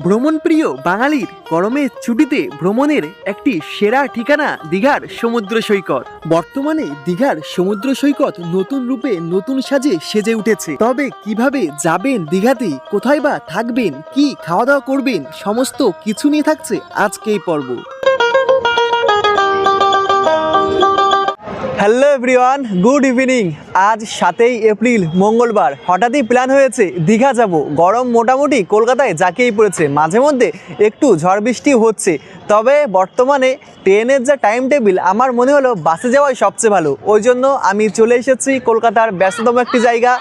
ভ্রমণপ্রিয় বাঙালির গরমের ছুটিতে ভ্রমণের একটি সেরা ঠিকানা দীঘার সমুদ্র সৈকত। বর্তমানে দীঘার সমুদ্র সৈকত নতুন রূপে নতুন সাজে সেজে উঠেছে। তবে কিভাবে যাবেন দীঘাতে, কোথায় বা থাকবেন, কি খাওয়া দাওয়া করবেন, সমস্ত কিছু নিয়ে থাকছে আজকে এই পর্ব। Hello everyone, good evening. আজ 7ই এপ্রিল মঙ্গলবার। হঠাৎই প্ল্যান হয়েছে দীঘা যাব। গরম মোটামুটি কলকাতায় জাঁকিয়েই পড়েছে, মাঝে মধ্যে একটু ঝড় বৃষ্টি হচ্ছে। তবে বর্তমানে ট্রেনের যা টাইম টেবিল, আমার মনে হলো বাসে যাওয়াই সবচেয়ে ভালো। ওই জন্য আমি চলে এসেছি কলকাতার ব্যস্ততম একটি জায়গা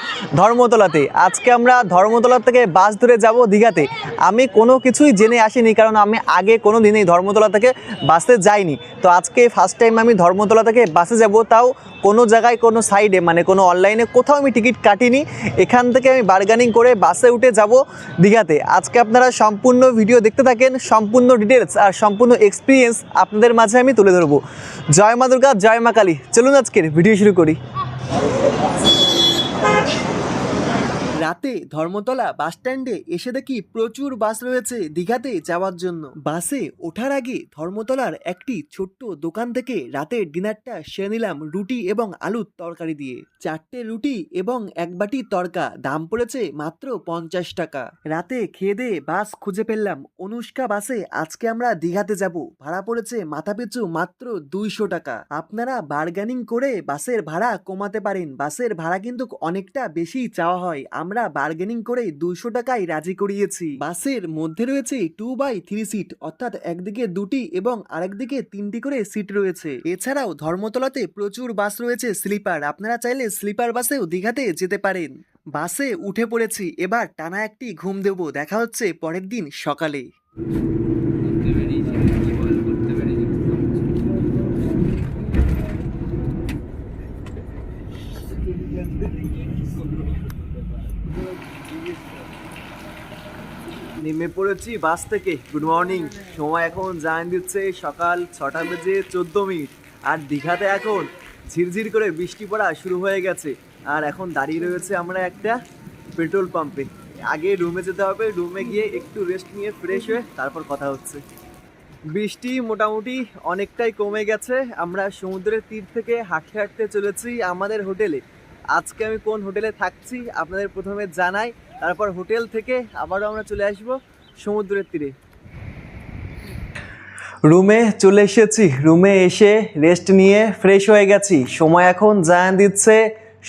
ধর্মতলাতে। আজকে আমরা ধর্মতলা থেকে বাস ধরে যাব দীঘাতে। আমি কোনো কিছুই জেনে আসিনি, কারণ আমি আগে কোনো দিনই ধর্মতলা থেকে বাসে যাইনি। তো আজকে ফার্স্ট টাইম আমি ধর্মতলা থেকে বাসে যাব, তাও কোনো জায়গায় কোনো সাইডে মানে কোনো অনলাইনে কোথাও আমি টিকিট কাটিনি। এখান থেকে আমি বার্গেনিং করে বাসে উঠে যাব দীঘাতে। আজকে আপনারা সম্পূর্ণ ভিডিও দেখতে থাকেন, সম্পূর্ণ ডিটেলস আর সম্পূর্ণ এক্সপিরিয়েন্স আপনাদের মাঝে আমি তুলে ধরবো। জয় মা দুর্গা, জয় মা কালী। চলুন আজকের ভিডিও শুরু করি। রাতে ধর্মতলা বাস স্ট্যান্ডে এসে দেখি প্রচুর বাস রয়েছে দীঘাতে যাওয়ার জন্য। বাসে ওঠার আগে ধর্মতলার একটি ছোট্ট দোকান থেকে রাতের ডিনারটা সেরে নিলাম রুটি এবং আলুর তরকারি দিয়ে। 4টে রুটি এবং 1 বাটি তরকা, দাম পড়েছে মাত্র 50 টাকা। রাতে খেয়ে দিয়ে বাস খুঁজে ফেললাম অনুষ্কা বাসে। আজকে আমরা দীঘাতে যাব, ভাড়া পড়েছে মাথাপিছু মাত্র 200 টাকা। আপনারা বার্গেনিং করে বাসের ভাড়া কমাতে পারেন। বাসের ভাড়া কিন্তু অনেকটা বেশি চাওয়া হয়, আমরা বার্গেনিং করে 200 টাকায় রাজি করিয়েছি। বাসের মধ্যে রয়েছে 2x3 সিট, অর্থাৎ একদিকে 2টি এবং আরেকদিকে 3টি করে সিট রয়েছে। এছাড়াও ধর্মতলাতে প্রচুর বাস রয়েছে স্লিপার, আপনারা চাইলে স্লিপার বাসেও দীঘাতে যেতে পারেন। বাসে উঠে পড়েছি, এবার টানা একটি ঘুম দেব। দেখা হচ্ছে পরের দিন সকালে। নেমে পড়েছি বাস থেকে। Good morning. সময় এখন জানিয়ে দিচ্ছে সকাল 6টা বেজে 14 মিনিট। আর দীঘাতে এখন ঝিরঝির করে বৃষ্টি পড়া শুরু হয়ে গেছে। আর এখন দাঁড়িয়ে রয়েছে আমরা একটা পেট্রোল পাম্পে। আগে রুমে যেতে হবে, রুমে গিয়ে একটু রেস্ট নিয়ে ফ্রেশ হয়ে তারপর কথা হচ্ছে। বৃষ্টি মোটামুটি অনেকটাই কমে গেছে। আমরা সমুদ্রের তীর থেকে হাঁটতে হাঁটতে চলেছি আমাদের হোটেলে। আজকে আমি কোন হোটেলে থাকছি আপনাদের প্রথমে জানাই, তারপর হোটেল থেকে আবারও আমরা চলে আসবো সমুদ্রের তীরে। রুমে চলে এসেছি, রুমে এসে রেস্ট নিয়ে ফ্রেশ হয়ে গেছি। সময় এখন জানিয়ে দিচ্ছে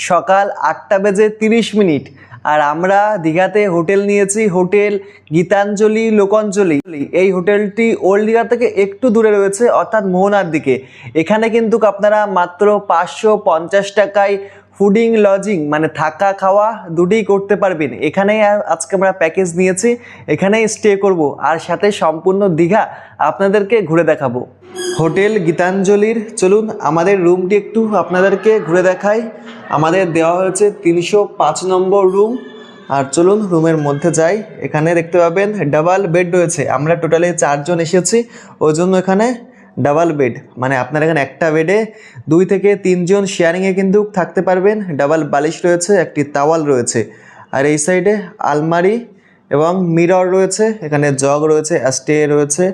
সকাল 8টা বেজে 30 মিনিট। আর আমরা দীঘাতে হোটেল নিয়েছি, হোটেল গীতাঞ্জলি লোকাঞ্জলি। এই হোটেলটি ওল্ড দীঘা থেকে একটু দূরে রয়েছে, অর্থাৎ মোহনার দিকে। এখানে কিন্তু আপনারা মাত্র 550 টাকায় ফুডিং লজিং মানে থাকা খাওয়া দুটোই করতে পারবেন। এখানেই আজকে আমরা প্যাকেজ নিয়েছি, এখানেই স্টে করব আর সাথে সম্পূর্ণ দীঘা আপনাদেরকে ঘুরে দেখাবো। হোটেল গীতাঞ্জলির চলুন আমাদের রুমটি একটু আপনাদেরকে ঘুরে দেখাই। আমাদের দেওয়া হয়েছে 305 নম্বর রুম। আর চলুন রুমের মধ্যে যাই। এখানে দেখতে পাবেন ডাবল বেড রয়েছে। আমরা টোটালি 4 জন এসেছি, ওই জন্য এখানে ডাবল বেড, মানে আপনার এখানে একটা বেডে 2 থেকে 3 জন শেয়ারিংয়ে কিন্তু থাকতে পারবেন। ডাবল বালিশ রয়েছে, একটি তাওয়াল রয়েছে। আর এই সাইডে আলমারি এবং মিরর রয়েছে। এখানে জগ রয়েছে, স্টে রয়েছে,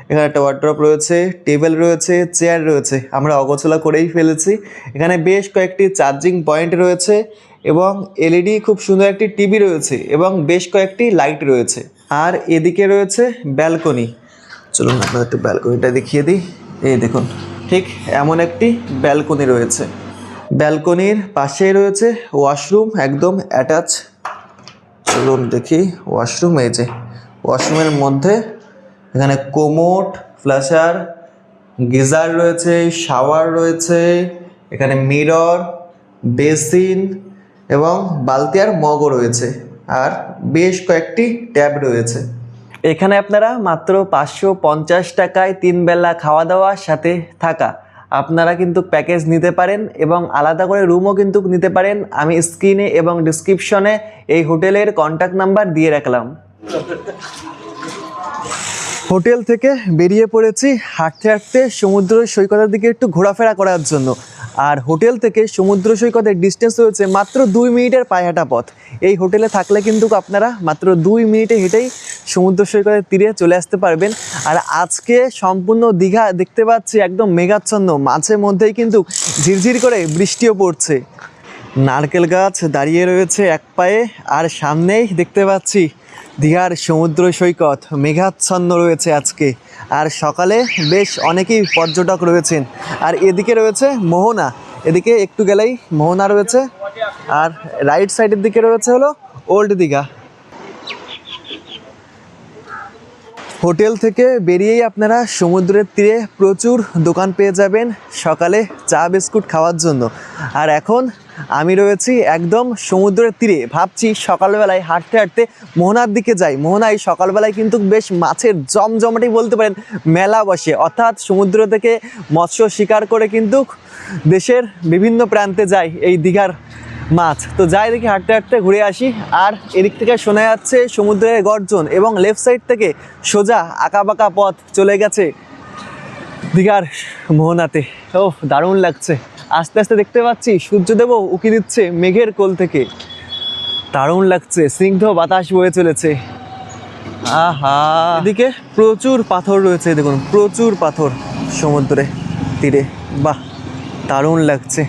এখানে একটা ওয়ার্ড্রপ রয়েছে, টেবিল রয়েছে, চেয়ার রয়েছে। আমরা অগোছলা করেই ফেলেছি। এখানে বেশ কয়েকটি চার্জিং পয়েন্ট রয়েছে এবং এলইডি খুব সুন্দর একটি টিভি রয়েছে এবং বেশ কয়েকটি লাইট রয়েছে। আর এদিকে রয়েছে ব্যালকনি। চলুন আপনাদের একটু ব্যালকনিটা দেখিয়ে দিই। এই দেখুন, ঠিক এমন একটি ব্যালকনি রয়েছে। ব্যালকনির পাশেই রয়েছে ওয়াশরুম, একদম অ্যাটাচ। চলুন দেখি ওয়াশরুম। এই যে ওয়াশরুমের মধ্যে এখানে কোমোড, ফ্ল্যাশার, গিজার রয়েছে, শাওয়ার রয়েছে, এখানে মিরর, বেসিন এবং বালতি আর মগও রয়েছে। আর বেশ কয়েকটি ট্যাব রয়েছে। এখানে আপনারা মাত্র 550 টাকায় 3 বেলা খাওয়া দাওয়ার সাথে থাকা আপনারা কিন্তু প্যাকেজ নিতে পারেন এবং আলাদা করে রুমও কিন্তু নিতে পারেন। আমি স্ক্রিনে এবং ডিসক্রিপশনে এই হোটেলের কন্ট্যাক্ট নাম্বার দিয়ে রাখলাম। হোটেল থেকে বেরিয়ে পড়েছি হাঁটতে হাঁটতে সমুদ্র সৈকতের দিকে একটু ঘোরাফেরা করার জন্য। আর হোটেল থেকে সমুদ্র সৈকতের ডিস্টেন্স রয়েছে মাত্র 2 মিনিটের পায়ে হাঁটা পথ। এই হোটেলে থাকলে কিন্তু আপনারা মাত্র 2 মিনিটে হেঁটেই সমুদ্র সৈকতের তীরে চলে আসতে পারবেন। আর আজকে সম্পূর্ণ দীঘা দেখতে পাচ্ছি একদম মেঘাচ্ছন্ন, মাঝে মধ্যেই কিন্তু ঝিরঝির করে বৃষ্টিও পড়ছে। নারকেল গাছ দাঁড়িয়ে রয়েছে এক পায়ে, আর সামনেই দেখতে পাচ্ছি দীঘার সমুদ্র সৈকত মেঘাচ্ছন্ন রয়েছে আজকে। আর সকালে বেশ অনেকেই পর্যটক রয়েছেন। আর এদিকে রয়েছে মোহনা, এদিকে একটু গেলেই মোহনা রয়েছে, আর রাইট সাইডের দিকে রয়েছে হলো ওল্ড দীঘা। হোটেল থেকে বেরিয়েই আপনারা সমুদ্রের তীরে প্রচুর দোকান পেয়ে যাবেন সকালে চা বিস্কুট খাওয়ার জন্য। আর এখন আমি রয়েছি একদম সমুদ্রের তীরে, ভাবছি সকালবেলায় হাঁটতে হাঁটতে মোহনার দিকে যাই। মোহনায় সকালবেলায় কিন্তু বেশ মাছের জমজমাটি বলতে পারেন মেলা বসে, অর্থাৎ সমুদ্র থেকে মৎস্য শিকার করে কিন্তু দেশের বিভিন্ন প্রান্তে যায় এই দীঘার মাছ। তো যাই দেখি হাঁটতে হাঁটতে ঘুরে আসি। আর এদিক থেকে শোনা যাচ্ছে সমুদ্রের গর্জন, এবং লেফট সাইড থেকে সোজা আঁকাবাঁকা পথ চলে গেছে দীঘার মোহনাতে। ও দারুণ লাগছে। আস্তে আস্তে দেখতে পাচ্ছি সূর্যদেবও উকি দিচ্ছে মেঘের কোল থেকে, দারুণ লাগছে। স্নিগ্ধ বাতাস বয়ে চলেছে। আহা, এদিকে প্রচুর পাথর রয়েছে, দেখুন প্রচুর পাথর সমুদ্রে তীরে, বাহ দারুণ লাগছে।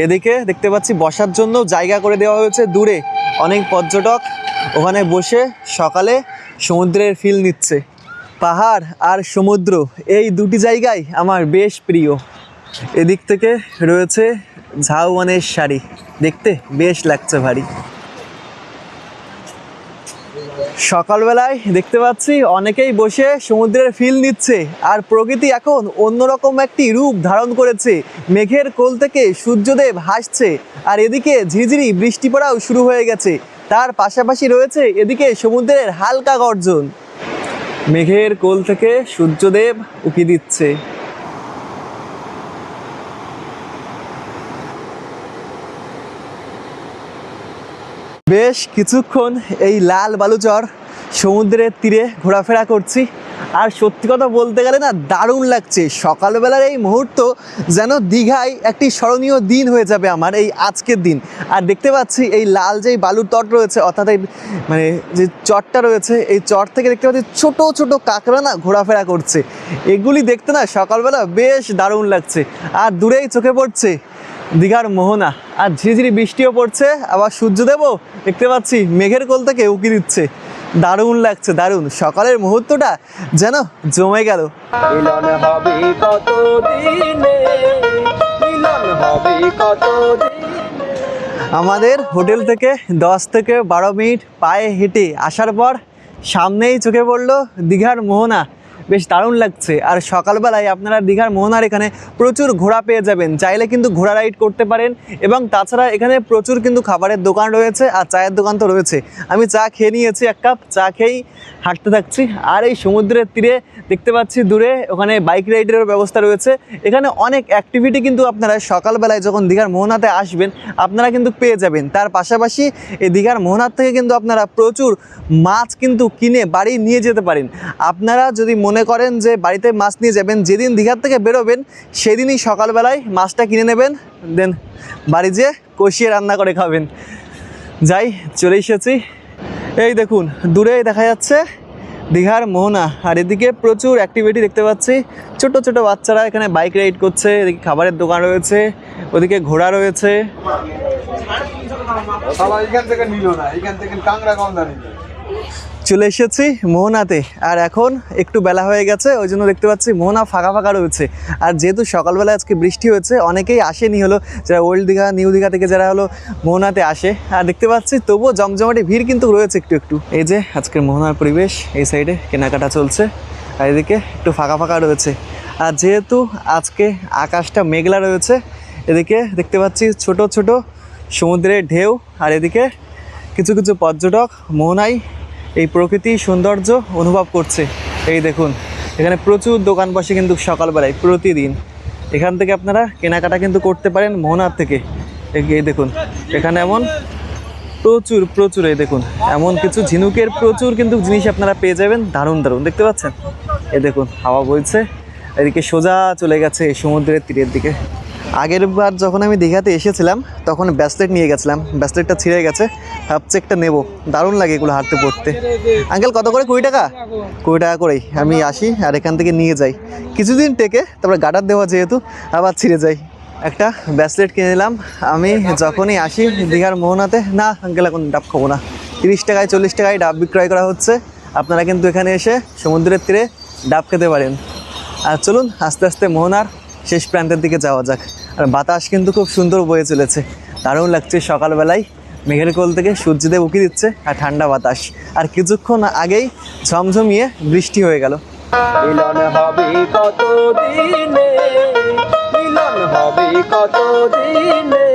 এদিকে দেখতে পাচ্ছি বসার জন্য জায়গা করে দেওয়া হয়েছে দূরে, অনেক পর্যটক ওখানে বসে সকালে সমুদ্রের ফিল নিচ্ছে। পাহাড় আর সমুদ্র এই দুটি জায়গায় আমার বেশ প্রিয়। এদিক থেকে রয়েছে ঝাউবনের শাড়ি, দেখতে বেশ লাগছে ভারী। সকালবেলায় দেখতে পাচ্ছি অনেকেই বসে সমুদ্রের ফিল নিচ্ছে। আর প্রকৃতি এখন অন্যরকম একটি রূপ ধারণ করেছে, মেঘের কোল থেকে সূর্যদেব হাসছে, আর এদিকে ঝিরঝিরি বৃষ্টি পড়াও শুরু হয়ে গেছে। তার পাশাপাশি রয়েছে এদিকে সমুদ্রের হালকা গর্জন, মেঘের কোল থেকে সূর্যদেব উকি দিচ্ছে। বেশ কিছুক্ষণ এই লাল বালুচর সমুদ্রের তীরে ঘোরাফেরা করছি। আর সত্যি কথা বলতে গেলে না, দারুণ লাগছে। সকালবেলার এই মুহূর্ত যেন দীঘায় একটি স্মরণীয় দিন হয়ে যাবে আমার এই আজকের দিন। আর দেখতে পাচ্ছি এই লাল যেই বালুর তট রয়েছে, অর্থাৎ এই মানে যে চটটা রয়েছে, এই চট থেকে দেখতে পাচ্ছি ছোট ছোট কাঁকড়া না ঘোরাফেরা করছে। এগুলি দেখতে না সকালবেলা বেশ দারুণ লাগছে। আর দূরেই চোখে পড়ছে দীঘার মোহনা, আর ঝিরিঝিরি বৃষ্টিও পড়ছে, আবার সূর্যদেবও দেখতে পাচ্ছি মেঘের কোল থেকে উকি দিচ্ছে। দারুণ লাগছে, দারুণ। সকালের মুহূর্তটা যেন জমে গেল। মিলন হবে কতদিনে, মিলন হবে কতদিনে। আমাদের হোটেল থেকে 10 থেকে 12 মিনিট পায়ে হেঁটে আসার পর সামনেই চোখে পড়লো দীঘার মোহনা, বেশ দারুণ লাগছে। আর সকালবেলায় আপনারা দীঘার মোহনার এখানে প্রচুর ঘোড়া পেয়ে যাবেন, চাইলে কিন্তু ঘোড়া রাইড করতে পারেন। এবং তাছাড়া এখানে প্রচুর কিন্তু খাবারের দোকান রয়েছে, আর চায়ের দোকান তো রয়েছে। আমি চা খেয়ে নিয়েছি, এক কাপ চা খেয়েই হাঁটতে থাকছি। আর এই সমুদ্রের তীরে দেখতে পাচ্ছি দূরে ওখানে বাইক রাইডেরও ব্যবস্থা রয়েছে। এখানে অনেক অ্যাক্টিভিটি কিন্তু আপনারা সকালবেলায় যখন দীঘার মোহনাতে আসবেন আপনারা কিন্তু পেয়ে যাবেন। তার পাশাপাশি এই দীঘার মোহনার থেকে কিন্তু আপনারা প্রচুর মাছ কিন্তু কিনে বাড়ি নিয়ে যেতে পারেন। আপনারা যদি মনে করেন যে বাড়িতে মাছ নিয়ে যাবেন, যেদিন দীঘার থেকে বেরোবেন সেদিনই সকালবেলায় মাছটা কিনে নেবেন, দেন বাড়ি যেয়ে কষিয়ে রান্না করে খাবেন। যাই, চলে এসেছি। এই দেখুন দূরে দেখা যাচ্ছে দীঘার মোহনা, আর এদিকে প্রচুর অ্যাক্টিভিটি দেখতে পাচ্ছি। ছোট ছোট বাচ্চারা এখানে বাইক রাইড করছে, এদিকে খাবারের দোকান রয়েছে, ওদিকে ঘোড়া রয়েছে। চলে এসেছি মোহনাতে, আর এখন একটু বেলা হয়ে গেছে, ওই জন্য দেখতে পাচ্ছি মোহনা ফাঁকা ফাঁকা রয়েছে। আর যেহেতু সকালবেলা আজকে বৃষ্টি হয়েছে, অনেকেই আসেনি হলো যারা ওল্ড দীঘা নিউ দীঘা থেকে যারা হলো মোহনাতে আসে। আর দেখতে পাচ্ছি তবুও জমজমাটি ভিড় কিন্তু রয়েছে একটু একটু। এই যে আজকের মোহনার পরিবেশ, এই সাইডে কেনাকাটা চলছে, আর এদিকে একটু ফাঁকা ফাঁকা রয়েছে। আর যেহেতু আজকে আকাশটা মেঘলা রয়েছে, এদিকে দেখতে পাচ্ছি ছোট ছোট সমুদ্রের ঢেউ, আর এদিকে কিছু কিছু পর্যটক মোহনায় এই প্রকৃতি সৌন্দর্য অনুভব করছে। এই দেখুন এখানে প্রচুর দোকান বসে কিন্তু সকালবেলায় প্রতিদিন। এখান থেকে আপনারা কেনাকাটা কিন্তু করতে পারেন মোহনার থেকে। এই দেখুন এখানে এমন প্রচুর প্রচুর এই দেখুন এমন কিছু ঝিনুকের প্রচুর কিন্তু জিনিস আপনারা পেয়ে যাবেন, দারুণ দারুণ দেখতে পাচ্ছেন। এ দেখুন হাওয়া বইছে, এদিকে সোজা চলে গেছে সমুদ্রের তীরের দিকে। আগের বার যখন আমি দীঘাতে এসেছিলাম তখন ব্যাসলেট নিয়ে গেছিলাম, ব্যাসলেটটা ছিঁড়ে গেছে, ভাবছি একটা নেবো, দারুণ লাগে এগুলো হাঁটতে পড়তে। আঙ্কেল কত করে? 20 টাকা? 20 টাকা করেই আমি আসি আর এখান থেকে নিয়ে যাই, কিছুদিন টেকে তারপরে গার্ডার দেওয়া যেহেতু আবার ছিঁড়ে যায়। একটা ব্যাসলেট কিনে নিলাম। আমি যখনই আসি দীঘার মোহনাতে, না আঙ্কেল এখন ডাব খাবো না, 30 টাকায় 40 টাকায় ডাব বিক্রয় করা হচ্ছে। আপনারা কিন্তু এখানে এসে সমুদ্রের তীরে ডাব খেতে পারেন। আর চলুন আস্তে আস্তে মোহনার শেষ প্রান্তের দিকে যাওয়া যাক। আর বাতাস কিন্তু খুব সুন্দর বয়ে চলেছে, দারুণ লাগছে। সকালবেলায় মেঘের কোল থেকে সূর্যদেব উঁকি দিচ্ছে আর ঠান্ডা বাতাস, আর কিছুক্ষণ আগেই ঝমঝমিয়ে বৃষ্টি হয়ে গেল। মিলন হবে কত দিনে, মিলন হবে কত দিনে,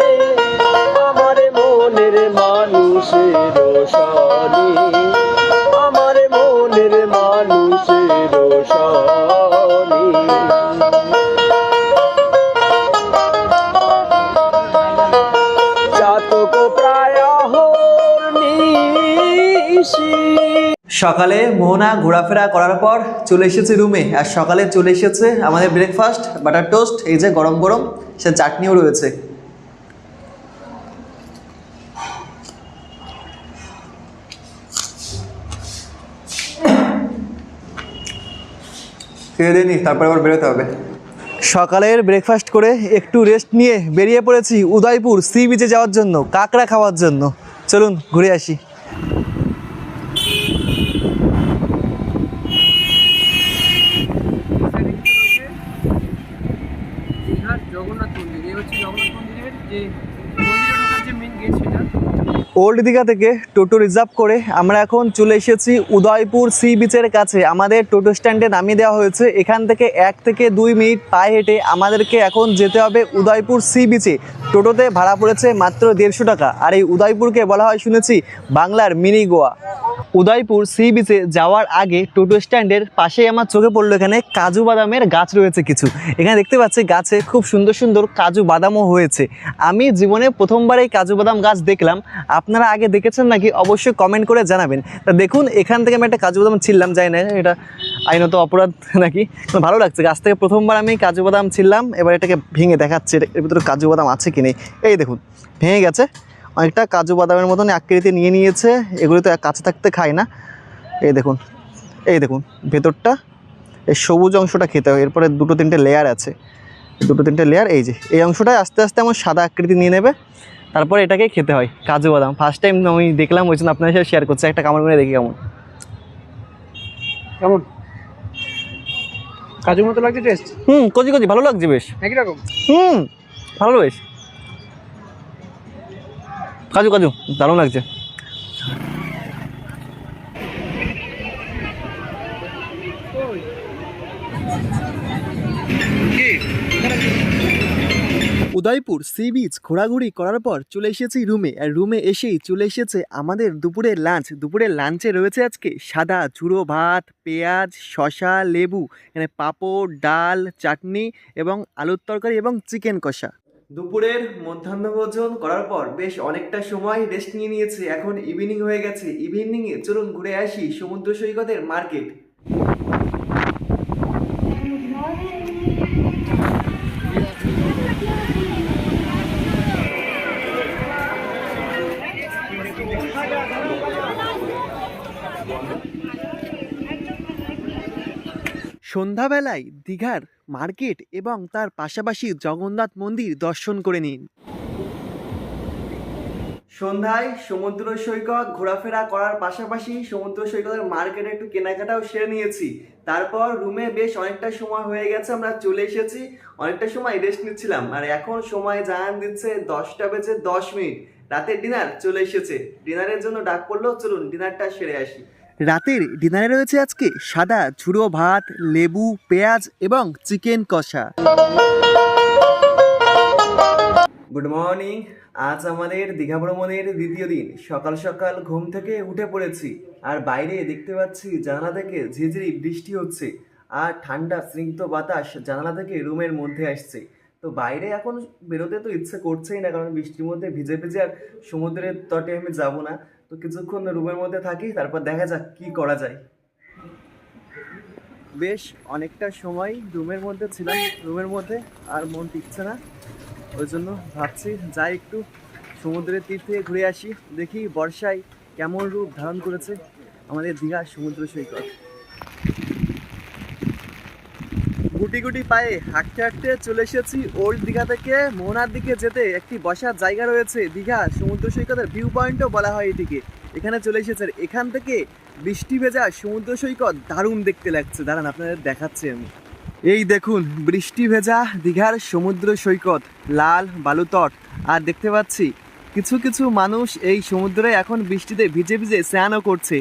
আমার মনের মানুষের সনে, আমার মনের মানুষের সনে। চাতক প্রায় নিশি। সকালে মোহনা ঘোরাফেরা করার পর চলে এসেছি রুমে, আর সকালে চলে এসেছে আমাদের ব্রেকফাস্ট, বাটার টোস্ট, এই যে গরম গরম, সে চাটনিও রয়েছে। খেয়ে দিইনি, তারপরে আবার বেরোতে হবে। সকালের ব্রেকফাস্ট করে একটু রেস্ট নিয়ে বেরিয়ে পড়েছি উদয়পুর সি বিচে যাওয়ার জন্য, কাঁকড়া খাওয়ার জন্য। চলুন ঘুরে আসি। জগন্নাথ মন্দির, এই হচ্ছে জগন্নাথ মন্দিরের যে মন্দিরে ঢোকার যে মেন গেট সেটা। ওল্ড দীঘা থেকে টোটো রিজার্ভ করে আমরা এখন চলে এসেছি উদয়পুর সি বিচের কাছে। আমাদের টোটো স্ট্যান্ডে নামিয়ে দেওয়া হয়েছে। এখান থেকে 1 থেকে 2 মিনিট পায়ে হেঁটে আমাদেরকে এখন যেতে হবে উদয়পুর সি বিচে। টোটোতে ভাড়া পড়েছে মাত্র 150 টাকা। আর এই উদয়পুরকে বলা হয় শুনেছি বাংলার মিনি গোয়া। উদয়পুর সি বিচে যাওয়ার আগে টোটো স্ট্যান্ডের পাশেই আমার চোখে পড়লো এখানে কাজু বাদামের গাছ রয়েছে কিছু। এখানে দেখতে পাচ্ছি গাছে খুব সুন্দর সুন্দর কাজু বাদামও হয়েছে। আমি জীবনে প্রথমবার এই কাজু বাদাম গাছ দেখলাম। আপনারা আগে দেখেছেন নাকি অবশ্যই কমেন্ট করে জানাবেন। তা দেখুন এখান থেকে আমি একটা কাজু বাদাম ছিললাম, যাই না এটা আইনত অপরাধ নাকি, ভালো লাগছে। গাছ থেকে প্রথমবার আমি কাজু বাদাম ছিললাম। এবার এটাকে ভেঙে দেখাচ্ছে এর ভিতরে কাজু বাদাম আছে কি নেই। এই দেখুন ভেঙে গেছে, অনেকটা কাজু বাদামের মতন আকৃতি নিয়ে নিয়েছে। এগুলো তো কাছে থাকতে খায় না। এই দেখুন, এই দেখুন ভেতরটা, এই সবুজ অংশটা খেতে হয়। এরপরে 2-3টে লেয়ার আছে, 2-3টে লেয়ার। এই যে এই অংশটায় আস্তে আস্তে আমার সাদা আকৃতি নিয়ে নেবে, তারপরে এটাকেই খেতে হয় কাজু বাদাম। ফার্স্ট টাইম আমি দেখলাম, ওই জন্য আপনার সাথে শেয়ার করছি। একটা কামড় করে দেখি কেমন কেমন কাজুর মতো লাগছে টেস্ট? কচি কচি, ভালো লাগছে বেশ। একই রকম। ভালো বেশ, কাজু কাজু দারুণ লাগছে। উদয়পুর সি বিচ ঘোরাঘুরি করার পর চলে এসেছি রুমে। আর রুমে এসেই চলে এসেছে আমাদের দুপুরের লাঞ্চ। দুপুরের লাঞ্চে রয়েছে আজকে সাদা ঝুড়ো ভাত, পেঁয়াজ, শসা, লেবু, এখানে পাঁপড়, ডাল, চাটনি এবং আলুর তরকারি এবং চিকেন কষা। দুপুরের মধ্যাহ্ন ভোজন করার পর বেশ অনেকটা সময় রেস্ট নিয়ে নিয়েছি। এখন ইভিনিং হয়ে গেছে। ইভিনিংয়ে চলুন ঘুরে আসি সমুদ্র সৈকতের মার্কেট। সন্ধ্যাবেলায় দীঘার মার্কেট এবং তার পাশাপাশি জগন্নাথ মন্দির দর্শন করে নিন। সন্ধ্যায় সমুদ্র সৈকত ঘোরাফেরা করার পাশাপাশি সমুদ্র সৈকতের মার্কেটে একটু কেনাকাটাও সেরে নিয়েছি। তারপর রুমে বেশ অনেকটা সময় হয়ে গেছে, আমরা চলে এসেছি। অনেকটা সময় রেস্ট নিচ্ছিলাম, আর এখন সময় জানান দিচ্ছে 10:10। রাতের ডিনার চলে এসেছে। ডিনারের জন্য ডাক পড়লো, চলুন ডিনারটা সেরে আসি। রাতের ডিনারে রয়েছে আজকে সাদা ঝুড়ো ভাত, লেবু, পেঁয়াজ এবং চিকেন কষা। Good morning. আজ আমাদের দীঘা ভ্রমণের দ্বিতীয় দিন। সকাল সকাল ঘুম থেকে উঠে পড়েছি, আর বাইরে দেখতে পাচ্ছি জানালা থেকে ঝিরঝিরি বৃষ্টি হচ্ছে, আর ঠান্ডা স্নিগ্ধ বাতাস জানালা থেকে রুমের মধ্যে আসছে। তো বাইরে এখন বেরোতে তো ইচ্ছে করছেই না, কারণ বৃষ্টির মধ্যে ভিজে ভিজে আর সমুদ্রের তটে আমি যাব না। তো কিছুক্ষণ রুমের মধ্যে থাকি, তারপর দেখা যাক কি করা যায়। বেশ অনেকটা সময় রুমের মধ্যে ছিলাম, রুমের মধ্যে আর মন টিকছে না। ওই জন্য ভাবছি যাই একটু সমুদ্রের তীর থেকে ঘুরে আসি, দেখি বর্ষায় কেমন রূপ ধারণ করেছে আমাদের দীঘার সমুদ্র সৈকত। গুটি গুটি পায়ে হাঁটতে হাঁটতে চলে এসেছি ওল্ড দীঘা থেকে মোহনার দিকে যেতে। একটি বসার জায়গা রয়েছে দীঘা সমুদ্র সৈকতের ভিউ পয়েন্টও বলা হয় এটিকে। এখানে চলে এসেছে, এখান থেকে বৃষ্টি ভেজা সমুদ্র সৈকত দারুণ দেখতে লাগছে। দাঁড়ান আপনাদের দেখাচ্ছি আমি। এই দেখুন বৃষ্টি ভেজা দীঘার সমুদ্র সৈকত, লাল বালুতট। আর দেখতে পাচ্ছি কিছু কিছু মানুষ এই সমুদ্রে এখন বৃষ্টিতে ভিজে ভিজে স্নানও করছে।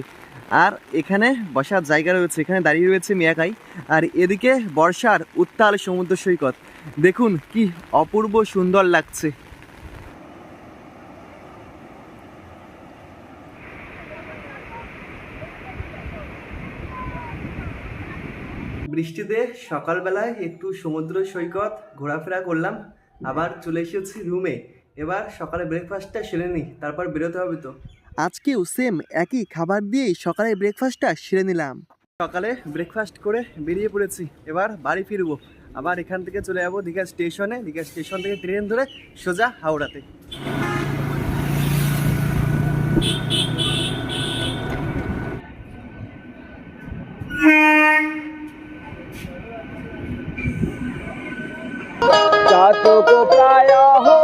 আর এখানে বসার জায়গা রয়েছে, এখানে দাঁড়িয়ে রয়েছে মিয়াকাই। আর এদিকে বর্ষার উত্তাল সমুদ্র সৈকত, দেখুন কি অপূর্ব সুন্দর লাগছে। বৃষ্টিতে সকালবেলায় একটু সমুদ্র সৈকত ঘোরাফেরা করলাম, আবার চলে এসেছি রুমে। এবার সকালে ব্রেকফাস্টটা সেরে নিই, তারপর বেরোতে হবে। তো আজকেও সেম একই খাবার দিয়েই সকালে ব্রেকফাস্টটা সেরে নিলাম। সকালে ব্রেকফাস্ট করে বেরিয়ে পড়েছি, এবার বাড়ি ফিরবো। আবার এখান থেকে চলে যাবো দীঘা স্টেশনে, দীঘা স্টেশন থেকে ট্রেন ধরে সোজা হাওড়াতে। चातक प्रायः